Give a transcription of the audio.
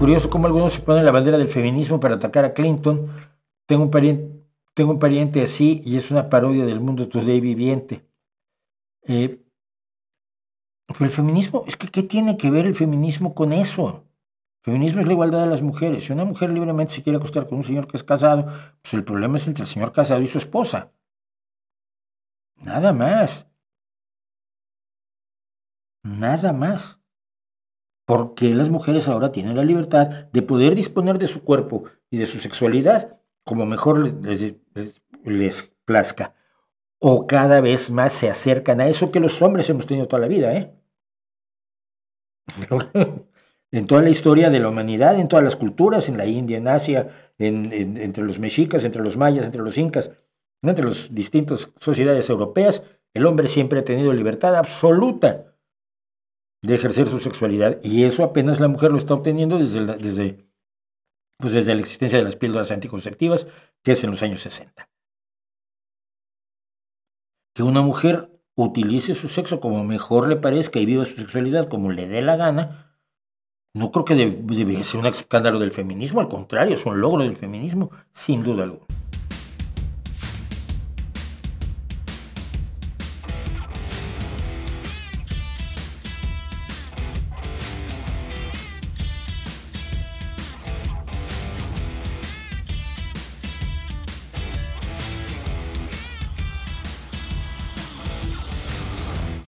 Curioso cómo algunos se ponen la bandera del feminismo para atacar a Clinton. Tengo un pariente así y es una parodia del mundo today viviente. Eh, pero el feminismo, es que ¿qué tiene que ver el feminismo con eso? El feminismo es la igualdad de las mujeres. Si una mujer libremente se quiere acostar con un señor que es casado, pues el problema es entre el señor casado y su esposa. Nada más. Nada más. Porque las mujeres ahora tienen la libertad de poder disponer de su cuerpo y de su sexualidad como mejor les plazca. O cada vez más se acercan a eso que los hombres hemos tenido toda la vida, ¿eh? En toda la historia de la humanidad, en todas las culturas, en la India, en Asia, entre los mexicas, entre los mayas, entre los incas, entre las distintas sociedades europeas, el hombre siempre ha tenido libertad absoluta de ejercer su sexualidad, y eso apenas la mujer lo está obteniendo desde la existencia de las píldoras anticonceptivas, que es en los años 60. Que una mujer utilice su sexo como mejor le parezca y viva su sexualidad como le dé la gana, no creo que debe ser un escándalo del feminismo, al contrario, es un logro del feminismo, sin duda alguna.